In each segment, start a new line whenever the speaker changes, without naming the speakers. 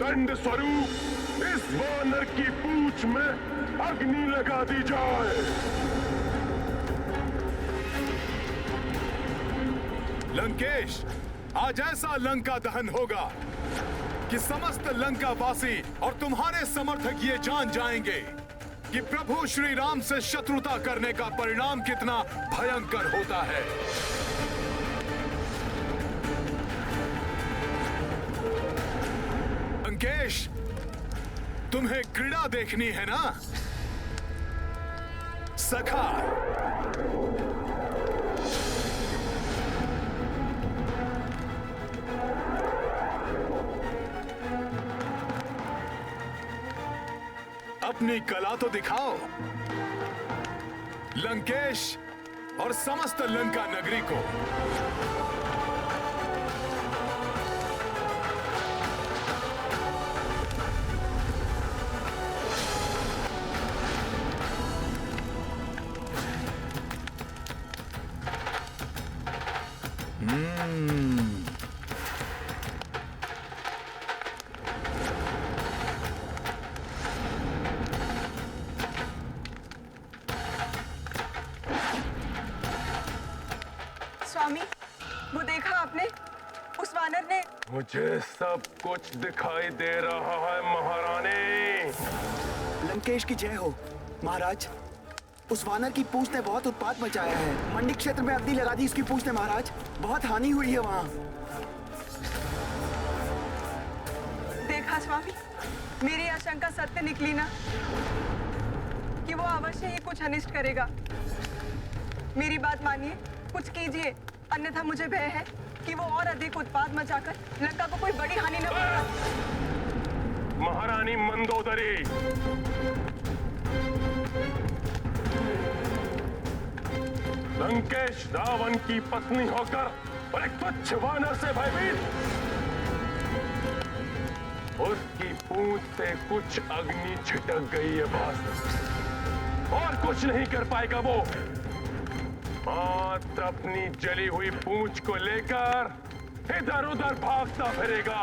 दंड स्वरूप इस वानर की पूंछ में अग्नि लगा दी जाए।
लंकेश, आज ऐसा लंका दहन होगा कि समस्त लंका वासी और तुम्हारे समर्थक ये जान जाएंगे कि प्रभु श्री राम से शत्रुता करने का परिणाम कितना भयंकर होता है। लंकेश, तुम्हें क्रीड़ा देखनी है ना सखा? अपनी कला तो दिखाओ लंकेश और समस्त लंका नगरी को।
स्वामी, वो देखा आपने? उस वानर ने।
मुझे सब कुछ दिखाई दे रहा है महारानी।
लंकेश की जय हो महाराज। उस वानर की पूंछ ने बहुत उत्पात मचाया है। मंडी क्षेत्र में अग्नि लगा दी इसकी पूंछ ने महाराज। बहुत हानि हुई है वहाँ।
देखा स्वामी, मेरी आशंका सत्य निकली ना कि वो अवश्य ही कुछ अनिष्ट करेगा। मेरी बात मानिए, कुछ कीजिए, अन्यथा मुझे भय है कि वो और अधिक उत्पात मचाकर लंका को कोई बड़ी हानि न पहुंचाए।
महारानी मंदोदरी, लंकेश रावण की पत्नी होकर और एक तुच्छ वानर से भयभीत। उसकी पूंछ से कुछ अग्नि छिटक गई है बस, और कुछ नहीं कर पाएगा वो। मात्र अपनी जली हुई पूंछ को लेकर इधर उधर भागता फिरेगा,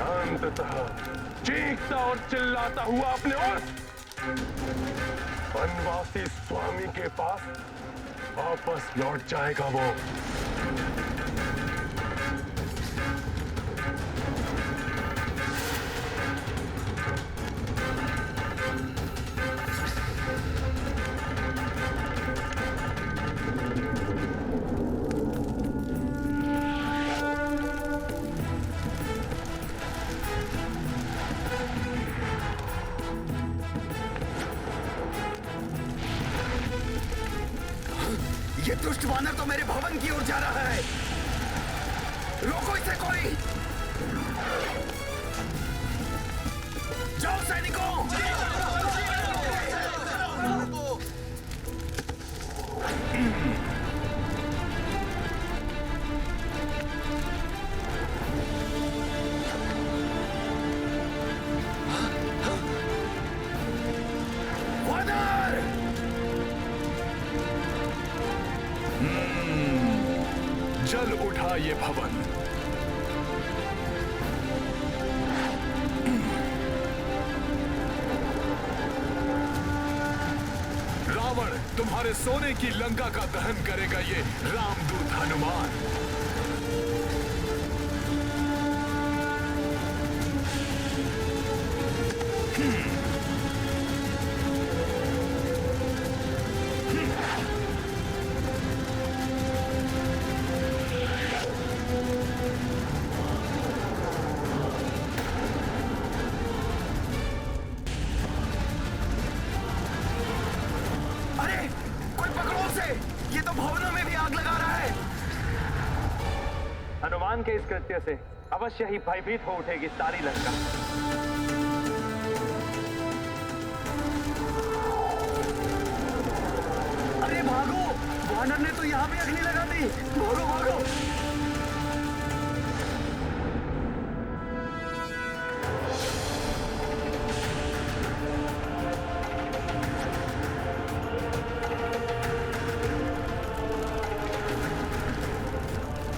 अंततः चीखता और चिल्लाता हुआ अपने उस वनवासी स्वामी के पास वापस लौट जाएगा वो।
ये दुष्ट वानर तो मेरे भवन की ओर जा रहा है। रोको इसे कोई। जाओ सैनिकों।
जल उठा ये भवन। रावण तुम्हारे सोने की लंका का दहन करेगा ये रामदूत हनुमान।
ये तो भवनों में भी आग लगा रहा है।
हनुमान के इस कृत्य से अवश्य ही भयभीत हो उठेगी सारी लंका।
अरे भागो, वानर ने तो यहाँ भी अग्नि लगा दी। भागो भागो।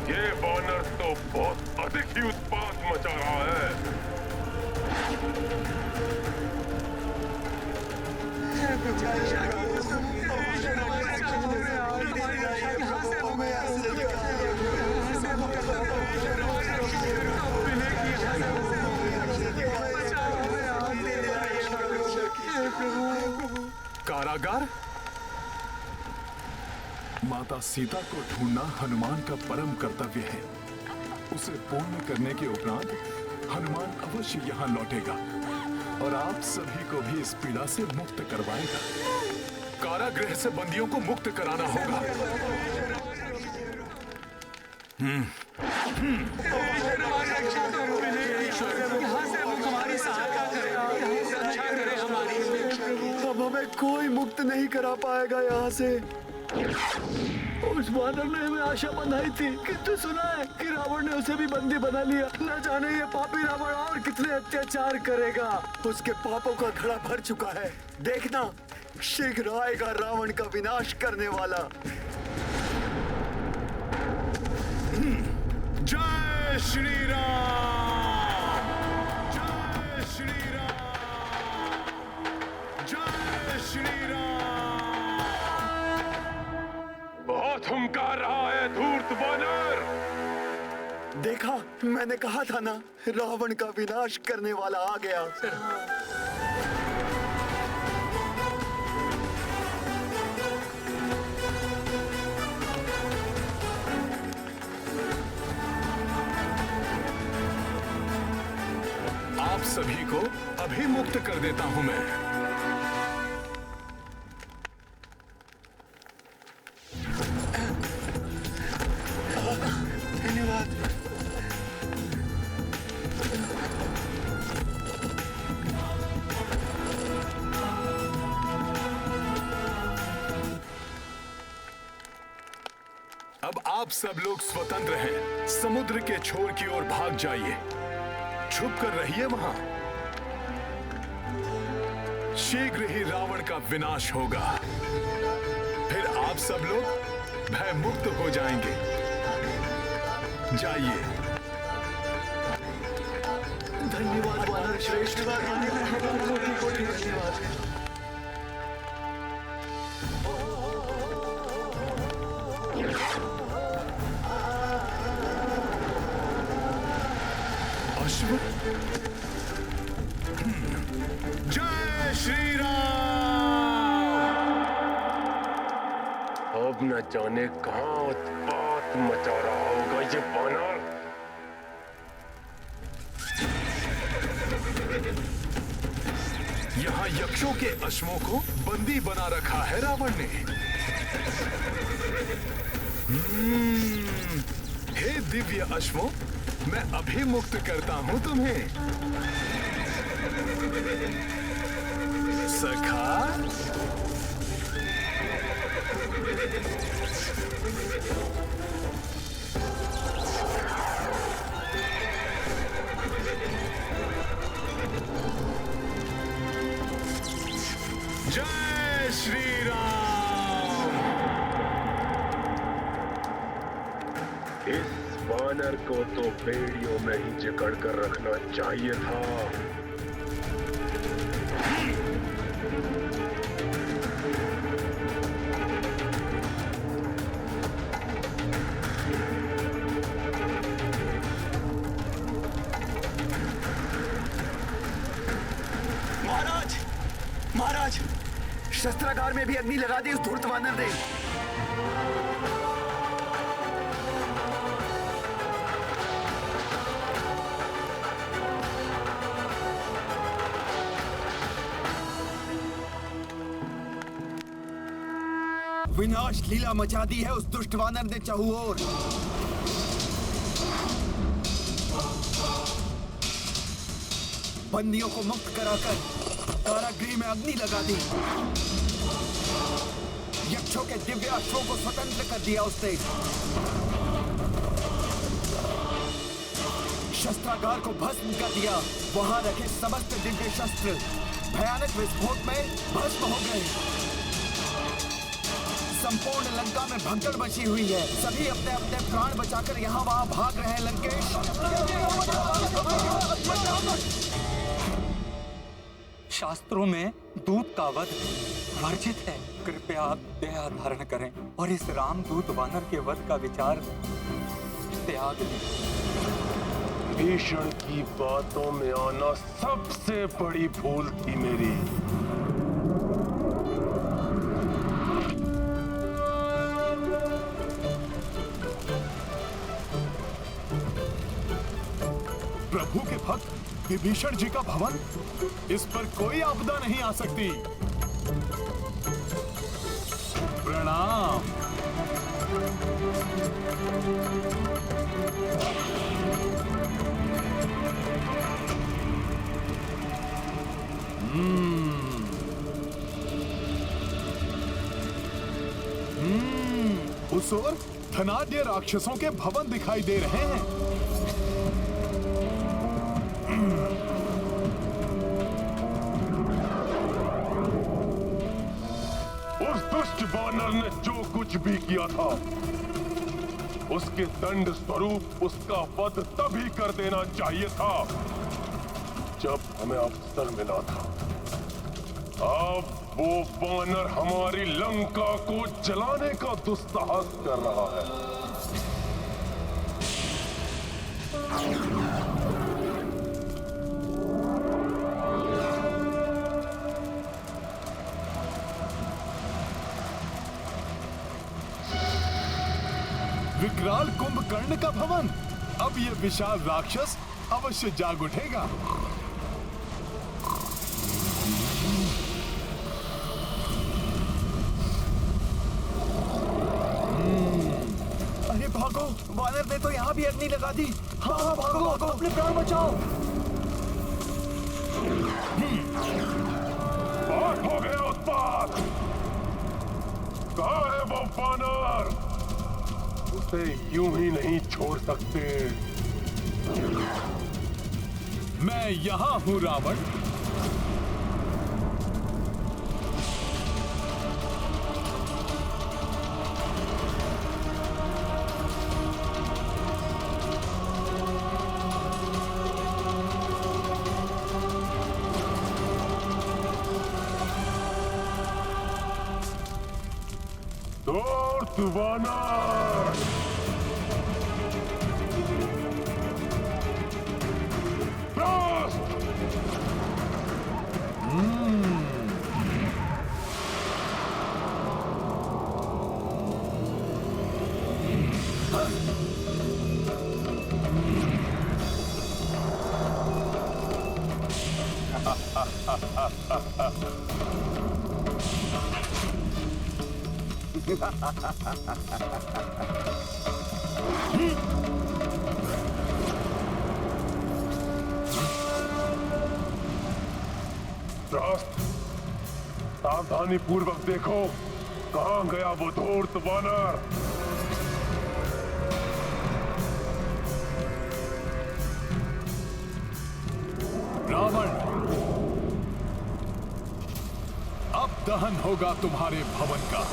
ये वानर तो बहुत अधिक ही उत्पात मचा रहा है।
कारागार? माता सीता को ढूंढना हनुमान का परम कर्तव्य है। उसे पूर्ण करने के उपरांत हनुमान अवश्य यहाँ लौटेगा और आप सभी को भी इस पीड़ा से मुक्त करवाएगा। कारागृह से बंदियों को मुक्त कराना होगा।
अब हमें कोई मुक्त नहीं करा पाएगा यहाँ से।
उस वानर ने हमें आशा बंधाई थी, किंतु सुना है कि रावण ने उसे भी बंदी बना लिया। न जाने ये पापी रावण और कितने अत्याचार करेगा।
उसके पापों का घड़ा भर चुका है। देखना, शीघ्र आएगा रावण का विनाश करने वाला।
जय श्री राम! जय श्री राम! जय श्री राम!
बहुत हुंकार रहा है धूर्त वानर।
देखा, मैंने कहा था ना, रावण का विनाश करने वाला आ गया।
आप सभी को अभी मुक्त कर देता हूं मैं।
धन्यवाद।
अब आप सब लोग स्वतंत्र हैं। समुद्र के छोर की ओर भाग जाइए। छुप कर रहिए वहां। शीघ्र ही रावण का विनाश होगा। फिर आप सब लोग भय मुक्त हो जाएंगे। जाइए।
धन्यवाद वानर श्रेष्ठ। कोटि धन्यवाद।
अश्व? जय श्री राम!
अब न जाने कहां उत्पात मचा रहा होगा ये वानर।
यहाँ यक्षों के अश्वों को बंदी बना रखा है रावण ने। हे दिव्य अश्वों, मैं अभी मुक्त करता हूं तुम्हें। सखा, जय श्री राम!
इस वानर को तो बेड़ियों में ही जकड़ कर रखना चाहिए था।
महाराज, महाराज, शस्त्रागार में भी अग्नि लगा दी उस धूर्त वानर ने।
विनाश लीला मचा दी है उस दुष्ट वानर ने चहुओर। बंदियों को मुक्त कराकर कारागृह में अग्नि लगा दी। यक्षों के दिव्य अश्वों को स्वतंत्र कर दिया उसने। शस्त्रागार को भस्म कर दिया। वहां रखे समस्त दिव्य शस्त्र भयानक विस्फोट में भस्म हो गए। संपूर्ण लंका में भगदड़ मची हुई है। सभी अपने अपने प्राण बचाकर यहाँ वहाँ भाग रहे हैं लंकेश।
शास्त्रों में दूत का वध वर्जित है। कृपया आप दया धारण करें और इस रामदूत वानर के वध का विचार त्याग दें।
भीषण की बातों में आना सबसे बड़ी भूल थी मेरी।
प्रभु के भक्त विभीषण जी का भवन, इस पर कोई आपदा नहीं आ सकती। प्रणाम। उस ओर धनाढ्य राक्षसों के भवन दिखाई दे रहे हैं।
उस दुष्ट वानर ने जो कुछ भी किया था, उसके दंड स्वरूप उसका वध तभी कर देना चाहिए था जब हमें अवसर मिला था। अब वो वानर हमारी लंका को जलाने का दुस्साहस कर रहा है।
विकराल कुंभकर्ण का भवन, अब ये विशाल राक्षस अवश्य जाग उठेगा।
अरे भागो, वानर ने तो यहाँ भी अग्नि लगा दी। हाँ हाँ भागो भागो, अपने प्राण बचाओ।
बहुत हो गया उत्पात। कहाँ है वो वानर? उसे यूं ही नहीं छोड़ सकते।
मैं यहाँ हूँ रावण।
दूत वानर, ब्लास्ट! सावधानी पूर्वक देखो, कहां गया वो धूर्त वानर।
रावण, अब दहन होगा तुम्हारे भवन का।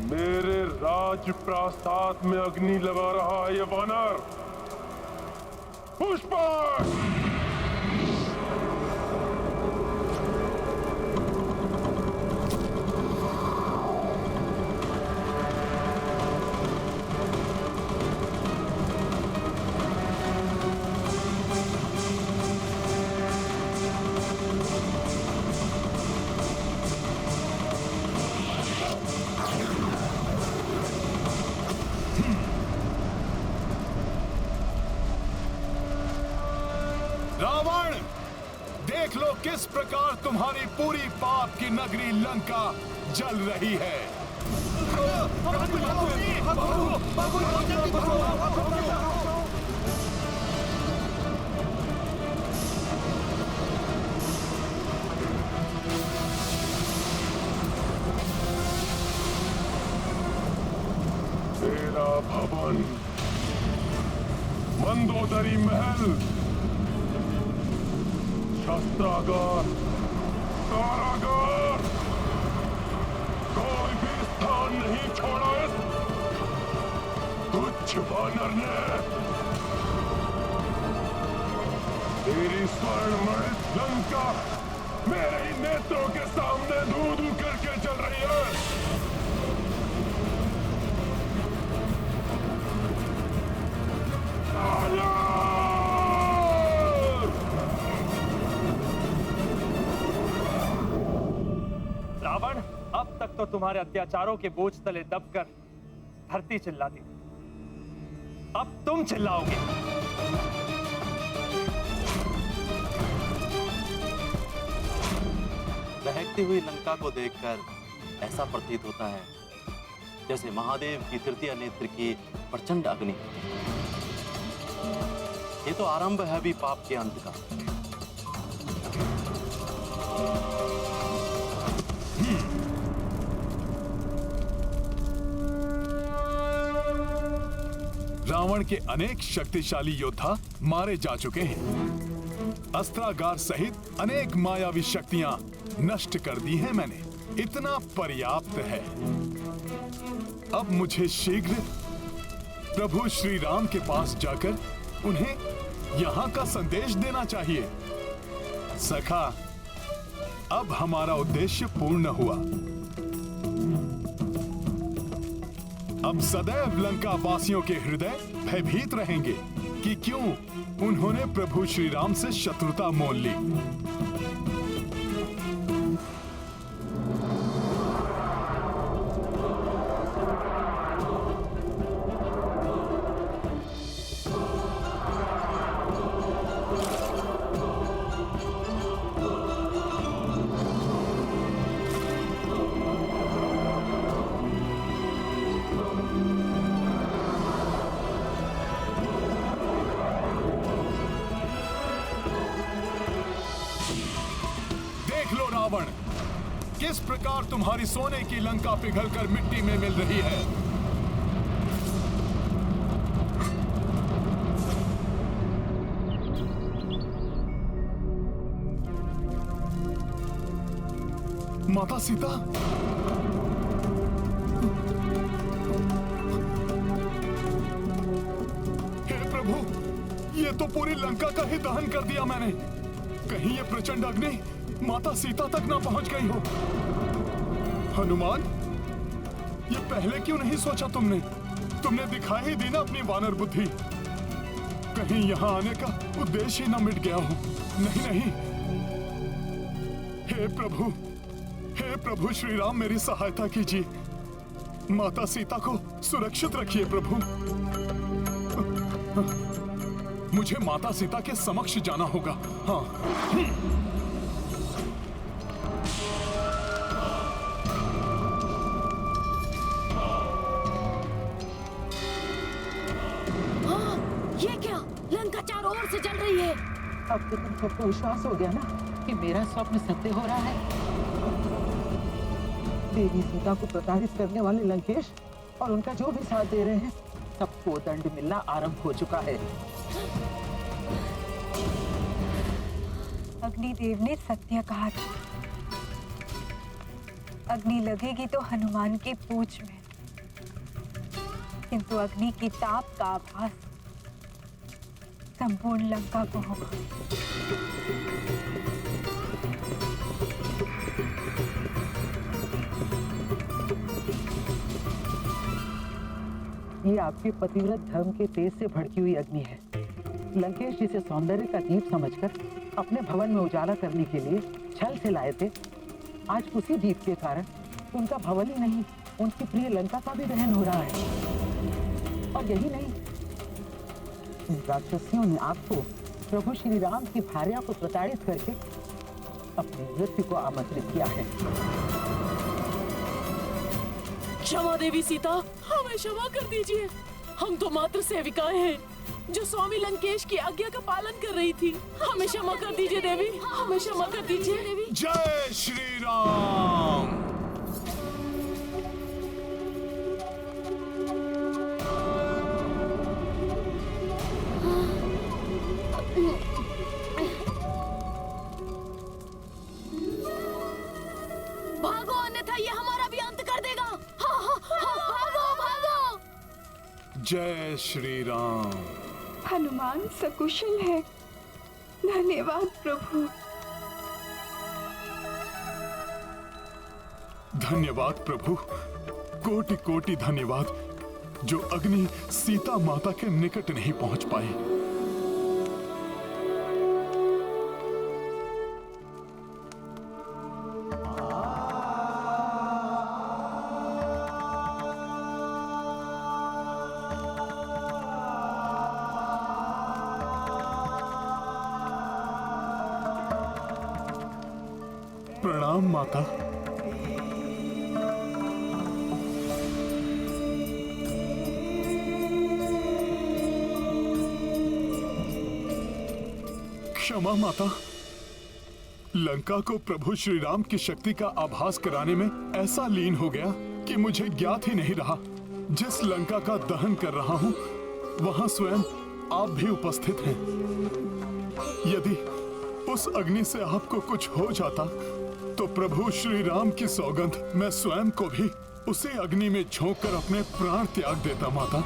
मेरे राजप्रासाद में अग्नि लगा रहा है ये वानर। पुष्पक!
रावण, देख लो किस प्रकार तुम्हारी पूरी पाप की नगरी लंका जल रही है।
मेरा भवन, मंदोदरी महल, शस्त्रागार, कारागार, कोई भी स्थान नहीं छोड़ा इस तुच्छ वानर ने। तेरी स्वर्णमणि लंका मेरे ही नेत्रों के सामने धू-धू करके चल रही है।
रावण, अब तक तो तुम्हारे अत्याचारों के बोझ तले दबकर धरती चिल्लाती, अब तुम चिल्लाओगे।
बहकती हुई लंका को देखकर ऐसा प्रतीत होता है जैसे महादेव की तृतीय नेत्र की प्रचंड अग्नि। ये तो आरंभ है अभी पाप के अंत का।
रावण के अनेक शक्तिशाली योद्धा मारे जा चुके हैं। अस्त्रागार सहित अनेक मायावी शक्तियां नष्ट कर दी हैं मैंने। इतना पर्याप्त है। अब मुझे शीघ्र प्रभु श्री राम के पास जाकर उन्हें यहां का संदेश देना चाहिए। सखा, अब हमारा उद्देश्य पूर्ण हुआ। अब सदैव लंका वासियों के हृदय भयभीत रहेंगे कि क्यों उन्होंने प्रभु श्री राम से शत्रुता मोल ली। रावण, किस प्रकार तुम्हारी सोने की लंका पिघलकर मिट्टी में मिल रही है। माता सीता, हे प्रभु, ये तो पूरी लंका का ही दहन कर दिया मैंने। कहीं ये प्रचंड अग्नि माता सीता तक ना पहुंच गई हो। हनुमान, ये पहले क्यों नहीं सोचा तुमने? तुमने दिखाई ही दी ना अपनी वानर बुद्धि। कहीं यहाँ आने का उद्देश्य ही ना मिट गया हो। नहीं नहीं, हे प्रभु श्री राम, मेरी सहायता कीजिए। माता सीता को सुरक्षित रखिए प्रभु। मुझे माता सीता के समक्ष जाना होगा। हाँ।
ये क्या? लंका चारों ओर से जल रही है।
अब तो तुम सबको विश्वास हो गया ना कि मेरा स्वप्न सत्य हो रहा है। देवी सीता को प्रताड़ित करने वाले लंकेश और उनका जो भी साथ दे रहे हैं, सबको दंड मिलना आरंभ हो चुका है।
अग्निदेव ने सत्य कहा था। अग्नि लगेगी तो हनुमान की पूंछ में, किंतु अग्नि की ताप का आभास संपूर्ण लंका को होगा।
ये आपके पतिव्रत धर्म के तेज से भड़की हुई अग्नि है। लंकेश जिसे सौंदर्य का दीप समझकर अपने भवन में उजाला करने के लिए छल से लाए थे, आज उसी दीप के कारण उनका भवन ही नहीं, उनकी प्रिय लंका का भी दहन हो रहा है। और यही नहीं, इन राक्षसियों ने आपको प्रभु श्री राम की भार्या को प्रताड़ित करके अपने मृत्यु को आमंत्रित किया है।
क्षमा देवी सीता, हमें क्षमा कर दीजिए। हम तो मात्र सेविकाएं हैं जो स्वामी लंकेश की आज्ञा का पालन कर रही थी। हमें क्षमा कर दीजिए देवी, हमें क्षमा कर दीजिए देवी।
जय श्री राम। जय श्री राम।
हनुमान सकुशल है। धन्यवाद प्रभु।
धन्यवाद प्रभु, कोटि कोटि धन्यवाद जो अग्नि सीता माता के निकट नहीं पहुंच पाई। प्रणाम माता। क्षमा माता, लंका को प्रभु श्री राम की शक्ति का आभास कराने में ऐसा लीन हो गया कि मुझे ज्ञात ही नहीं रहा। जिस लंका का दहन कर रहा हूं वहां स्वयं आप भी उपस्थित हैं। यदि उस अग्नि से आपको कुछ हो जाता तो प्रभु श्री राम की सौगंध मैं स्वयं को भी उसी अग्नि में झोंक कर अपने प्राण त्याग देता माता।